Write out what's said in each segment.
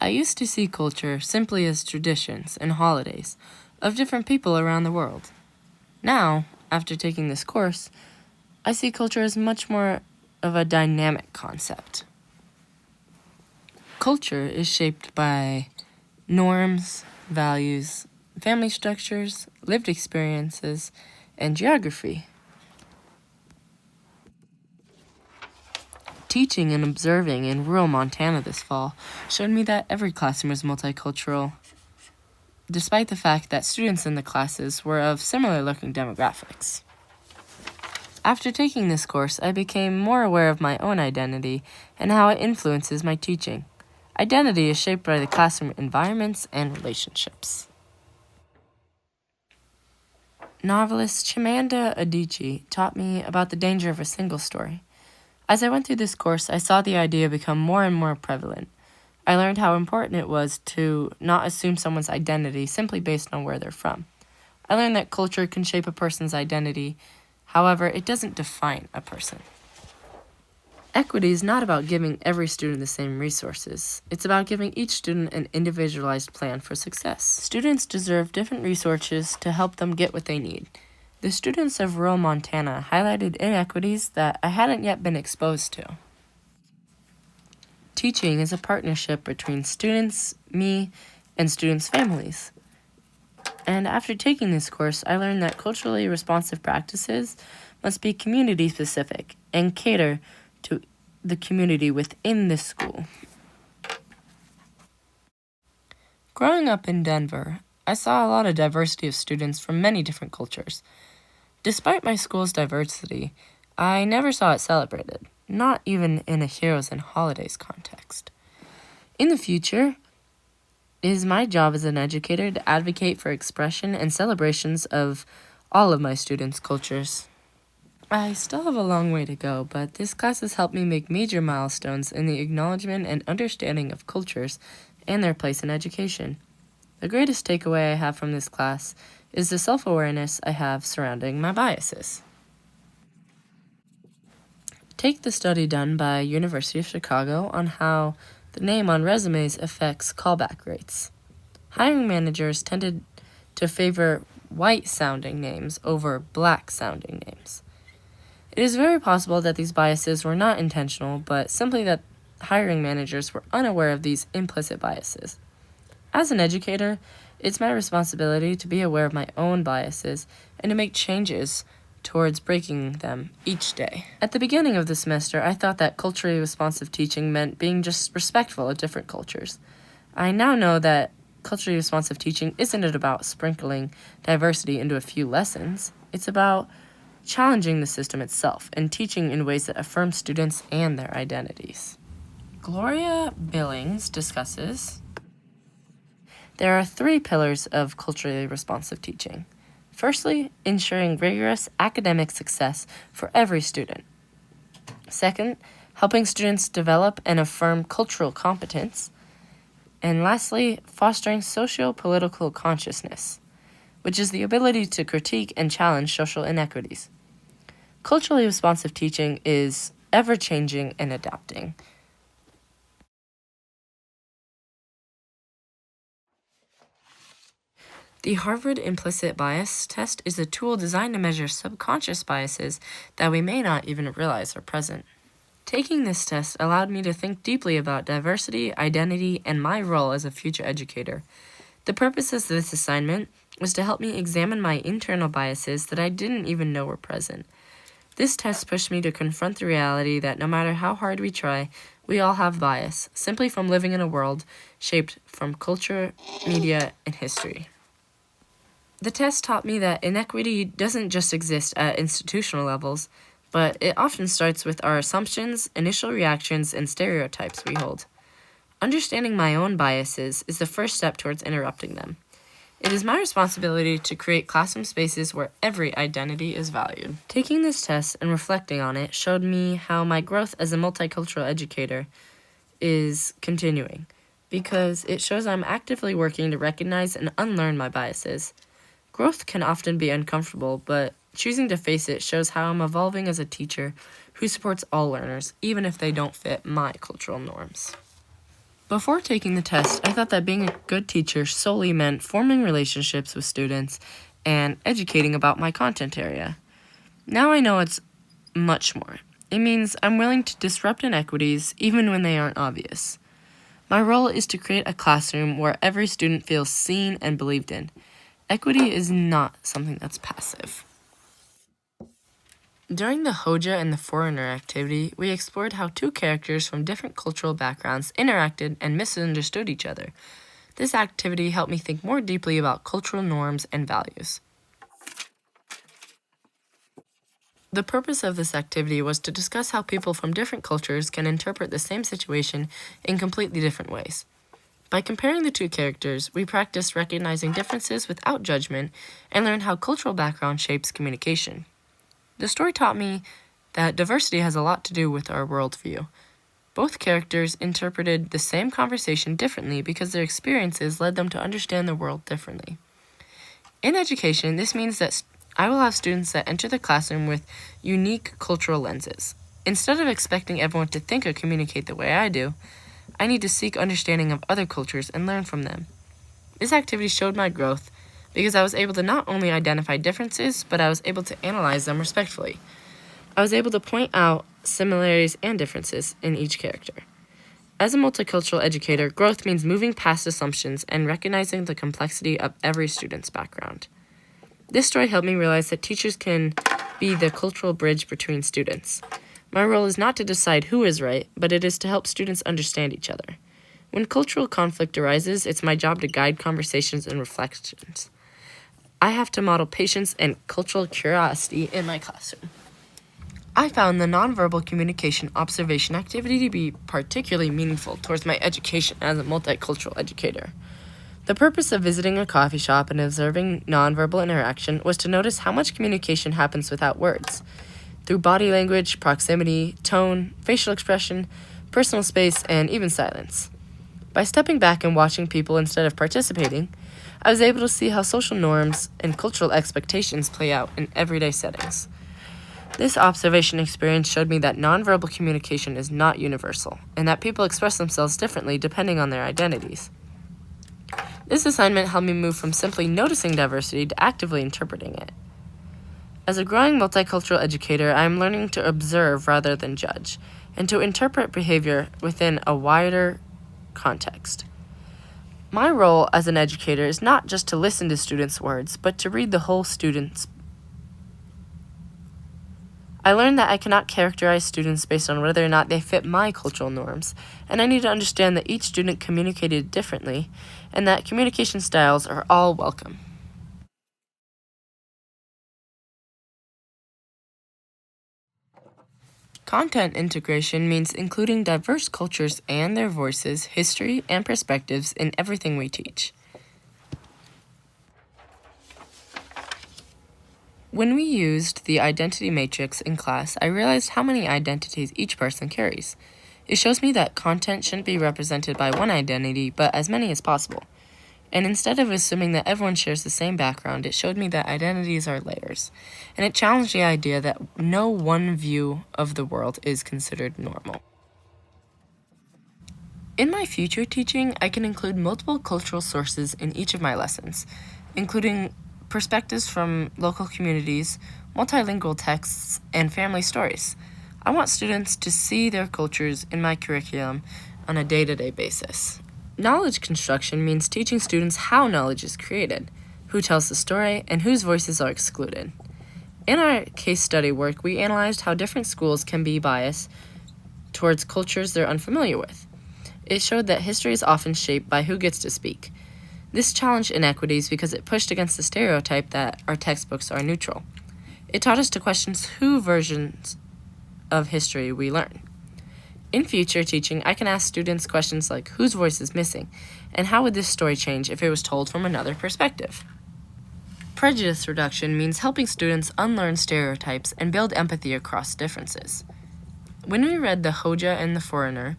I used to see culture simply as traditions and holidays of different people around the world. Now, after taking this course, I see culture as much more of a dynamic concept. Culture is shaped by norms, values, family structures, lived experiences, and geography. Teaching and observing in rural Montana this fall showed me that every classroom is multicultural, despite the fact that students in the classes were of similar looking demographics. After taking this course, I became more aware of my own identity and how it influences my teaching. Identity is shaped by the classroom environments and relationships. Novelist Chimamanda Adichie taught me about the danger of a single story. As I went through this course, I saw the idea become more and more prevalent. I learned how important it was to not assume someone's identity simply based on where they're from. I learned that culture can shape a person's identity, however, it doesn't define a person. Equity is not about giving every student the same resources. It's about giving each student an individualized plan for success. Students deserve different resources to help them get what they need. The students of rural Montana highlighted inequities that I hadn't yet been exposed to. Teaching is a partnership between students, me, and students' families. And after taking this course, I learned that culturally responsive practices must be community-specific and cater to the community within the school. Growing up in Denver, I saw a lot of diversity of students from many different cultures. Despite my school's diversity, I never saw it celebrated, not even in a Heroes and Holidays context. In the future, it is my job as an educator to advocate for expression and celebrations of all of my students' cultures. I still have a long way to go, but this class has helped me make major milestones in the acknowledgement and understanding of cultures and their place in education. The greatest takeaway I have from this class is the self-awareness I have surrounding my biases. Take the study done by University of Chicago on how the name on resumes affects callback rates. Hiring managers tended to favor white-sounding names over black-sounding names. It is very possible that these biases were not intentional, but simply that hiring managers were unaware of these implicit biases. As an educator, it's my responsibility to be aware of my own biases and to make changes towards breaking them each day. At the beginning of the semester, I thought that culturally responsive teaching meant being just respectful of different cultures. I now know that culturally responsive teaching isn't about sprinkling diversity into a few lessons. It's about challenging the system itself and teaching in ways that affirm students and their identities. Gloria Billings discusses there are 3 pillars of culturally responsive teaching. Firstly, ensuring rigorous academic success for every student. Second, helping students develop and affirm cultural competence. And lastly, fostering socio-political consciousness, which is the ability to critique and challenge social inequities. Culturally responsive teaching is ever-changing and adapting. The Harvard Implicit Bias Test is a tool designed to measure subconscious biases that we may not even realize are present. Taking this test allowed me to think deeply about diversity, identity, and my role as a future educator. The purpose of this assignment was to help me examine my internal biases that I didn't even know were present. This test pushed me to confront the reality that no matter how hard we try, we all have bias, simply from living in a world shaped from culture, media, and history. The test taught me that inequity doesn't just exist at institutional levels, but it often starts with our assumptions, initial reactions, and stereotypes we hold. Understanding my own biases is the first step towards interrupting them. It is my responsibility to create classroom spaces where every identity is valued. Taking this test and reflecting on it showed me how my growth as a multicultural educator is continuing, because it shows I'm actively working to recognize and unlearn my biases. Growth can often be uncomfortable, but choosing to face it shows how I'm evolving as a teacher who supports all learners, even if they don't fit my cultural norms. Before taking the test, I thought that being a good teacher solely meant forming relationships with students and educating about my content area. Now I know it's much more. It means I'm willing to disrupt inequities even when they aren't obvious. My role is to create a classroom where every student feels seen and believed in. Equity is not something that's passive. During the Hoja and the Foreigner activity, we explored how two characters from different cultural backgrounds interacted and misunderstood each other. This activity helped me think more deeply about cultural norms and values. The purpose of this activity was to discuss how people from different cultures can interpret the same situation in completely different ways. By comparing the two characters, we practiced recognizing differences without judgment and learned how cultural background shapes communication. The story taught me that diversity has a lot to do with our worldview. Both characters interpreted the same conversation differently because their experiences led them to understand the world differently. In education, this means that I will have students that enter the classroom with unique cultural lenses. Instead of expecting everyone to think or communicate the way I do, I need to seek understanding of other cultures and learn from them. This activity showed my growth because I was able to not only identify differences, but I was able to analyze them respectfully. I was able to point out similarities and differences in each character. As a multicultural educator, growth means moving past assumptions and recognizing the complexity of every student's background. This story helped me realize that teachers can be the cultural bridge between students. My role is not to decide who is right, but it is to help students understand each other. When cultural conflict arises, it's my job to guide conversations and reflections. I have to model patience and cultural curiosity in my classroom. I found the nonverbal communication observation activity to be particularly meaningful towards my education as a multicultural educator. The purpose of visiting a coffee shop and observing nonverbal interaction was to notice how much communication happens without words, through body language, proximity, tone, facial expression, personal space, and even silence. By stepping back and watching people instead of participating, I was able to see how social norms and cultural expectations play out in everyday settings. This observation experience showed me that nonverbal communication is not universal, and that people express themselves differently depending on their identities. This assignment helped me move from simply noticing diversity to actively interpreting it. As a growing multicultural educator, I am learning to observe rather than judge, and to interpret behavior within a wider context. My role as an educator is not just to listen to students' words, but to read the whole student's. I learned that I cannot characterize students based on whether or not they fit my cultural norms, and I need to understand that each student communicated differently, and that communication styles are all welcome. Content integration means including diverse cultures and their voices, history, and perspectives in everything we teach. When we used the identity matrix in class, I realized how many identities each person carries. It shows me that content shouldn't be represented by one identity, but as many as possible. And instead of assuming that everyone shares the same background, it showed me that identities are layers. And it challenged the idea that no one view of the world is considered normal. In my future teaching, I can include multiple cultural sources in each of my lessons, including perspectives from local communities, multilingual texts, and family stories. I want students to see their cultures in my curriculum on a day-to-day basis. Knowledge construction means teaching students how knowledge is created, who tells the story, and whose voices are excluded. In our case study work, we analyzed how different schools can be biased towards cultures they're unfamiliar with. It showed that history is often shaped by who gets to speak. This challenged inequities because it pushed against the stereotype that our textbooks are neutral. It taught us to question whose versions of history we learn. In future teaching, I can ask students questions like whose voice is missing, and how would this story change if it was told from another perspective? Prejudice reduction means helping students unlearn stereotypes and build empathy across differences. When we read the Hoja and the Foreigner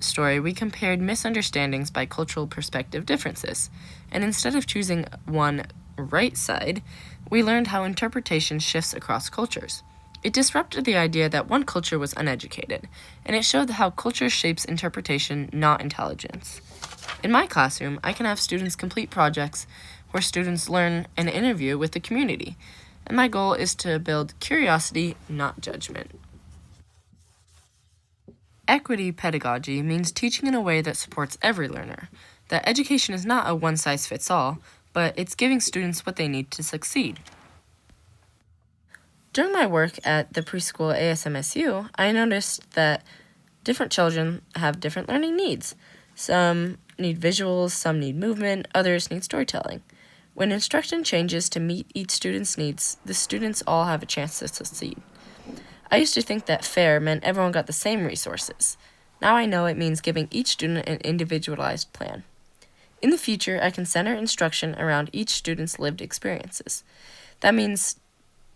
story, we compared misunderstandings by cultural perspective differences, and instead of choosing one right side, we learned how interpretation shifts across cultures. It disrupted the idea that one culture was uneducated, and it showed how culture shapes interpretation, not intelligence. In my classroom, I can have students complete projects where students learn and interview with the community, and my goal is to build curiosity, not judgment. Equity pedagogy means teaching in a way that supports every learner, that education is not a one-size-fits-all, but it's giving students what they need to succeed. During my work at the preschool ASMSU, I noticed that different children have different learning needs. Some need visuals, some need movement, others need storytelling. When instruction changes to meet each student's needs, the students all have a chance to succeed. I used to think that fair meant everyone got the same resources. Now I know it means giving each student an individualized plan. In the future, I can center instruction around each student's lived experiences. That means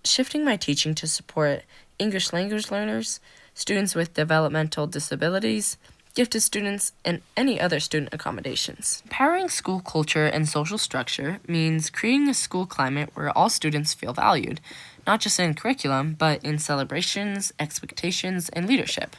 shifting my teaching to support English language learners, students with developmental disabilities, gifted students, and any other student accommodations. Empowering school culture and social structure means creating a school climate where all students feel valued, not just in curriculum, but in celebrations, expectations, and leadership.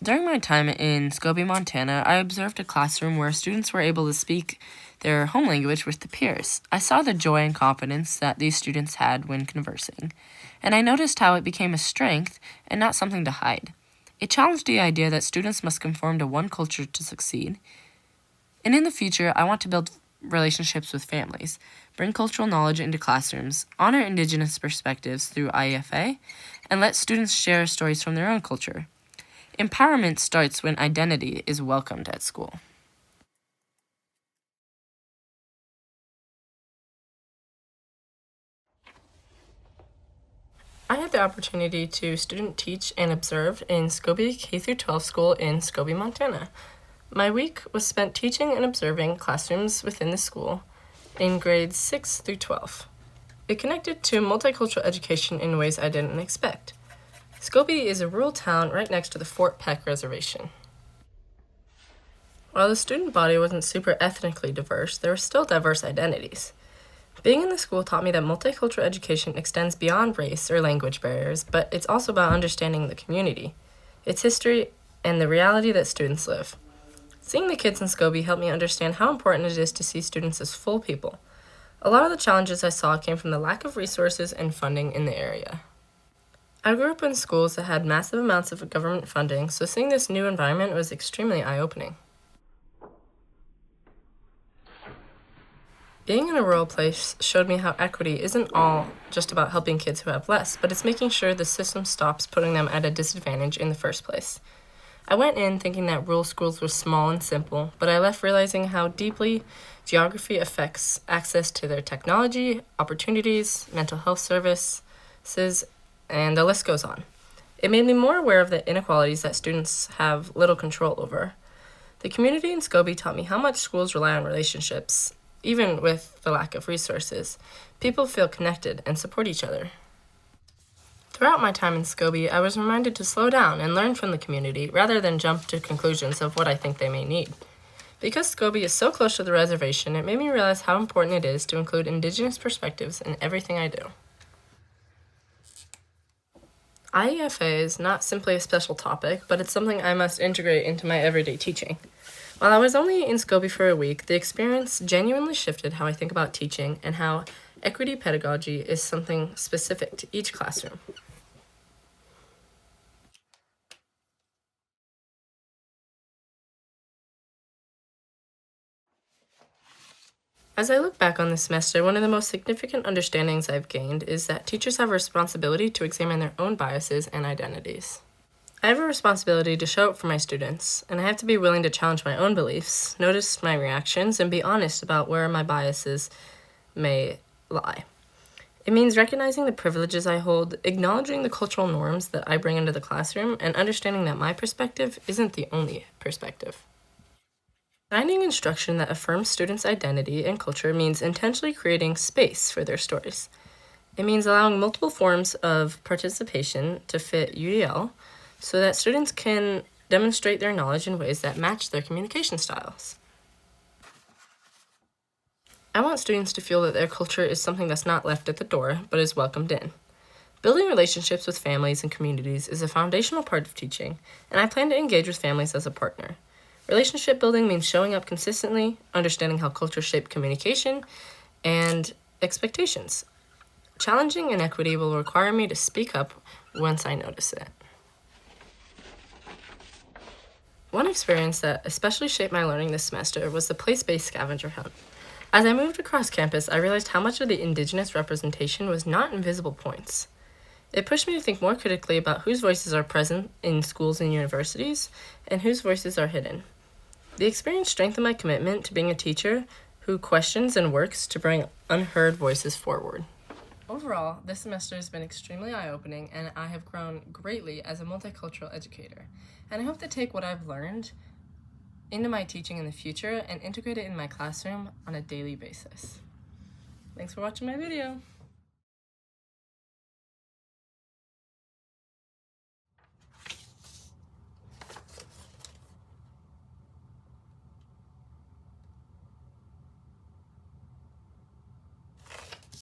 During my time in Scobie, Montana, I observed a classroom where students were able to speak their home language with the peers. I saw the joy and confidence that these students had when conversing, and I noticed how it became a strength and not something to hide. It challenged the idea that students must conform to one culture to succeed. And in the future, I want to build relationships with families, bring cultural knowledge into classrooms, honor Indigenous perspectives through IEFA, and let students share stories from their own culture. Empowerment starts when identity is welcomed at school. I had the opportunity to student teach and observe in Scobie K-12 school in Scobie, Montana. My week was spent teaching and observing classrooms within the school in grades 6 through 12. It connected to multicultural education in ways I didn't expect. Scobie is a rural town right next to the Fort Peck Reservation. While the student body wasn't super ethnically diverse, there were still diverse identities. Being in the school taught me that multicultural education extends beyond race or language barriers, but it's also about understanding the community, its history, and the reality that students live. Seeing the kids in Scobie helped me understand how important it is to see students as full people. A lot of the challenges I saw came from the lack of resources and funding in the area. I grew up in schools that had massive amounts of government funding, so seeing this new environment was extremely eye-opening. Being in a rural place showed me how equity isn't all just about helping kids who have less, but it's making sure the system stops putting them at a disadvantage in the first place. I went in thinking that rural schools were small and simple, but I left realizing how deeply geography affects access to their technology, opportunities, mental health services, and the list goes on. It made me more aware of the inequalities that students have little control over. The community in Scobie taught me how much schools rely on relationships. Even with the lack of resources, people feel connected and support each other. Throughout my time in Scobie, I was reminded to slow down and learn from the community rather than jump to conclusions of what I think they may need. Because Scobie is so close to the reservation, it made me realize how important it is to include Indigenous perspectives in everything I do. IEFA is not simply a special topic, but it's something I must integrate into my everyday teaching. While I was only in Scobie for a week, the experience genuinely shifted how I think about teaching and how equity pedagogy is something specific to each classroom. As I look back on this semester, one of the most significant understandings I've gained is that teachers have a responsibility to examine their own biases and identities. I have a responsibility to show up for my students, and I have to be willing to challenge my own beliefs, notice my reactions, and be honest about where my biases may lie. It means recognizing the privileges I hold, acknowledging the cultural norms that I bring into the classroom, and understanding that my perspective isn't the only perspective. Designing instruction that affirms students' identity and culture means intentionally creating space for their stories. It means allowing multiple forms of participation to fit UDL, so that students can demonstrate their knowledge in ways that match their communication styles. I want students to feel that their culture is something that's not left at the door, but is welcomed in. Building relationships with families and communities is a foundational part of teaching, and I plan to engage with families as a partner. Relationship building means showing up consistently, understanding how culture shape communication and expectations. Challenging inequity will require me to speak up once I notice it. One experience that especially shaped my learning this semester was the place-based scavenger hunt. As I moved across campus, I realized how much of the Indigenous representation was not in visible points. It pushed me to think more critically about whose voices are present in schools and universities and whose voices are hidden. The experience strengthened my commitment to being a teacher who questions and works to bring unheard voices forward. Overall, this semester has been extremely eye-opening, and I have grown greatly as a multicultural educator. And I hope to take what I've learned into my teaching in the future and integrate it in my classroom on a daily basis. Thanks for watching my video.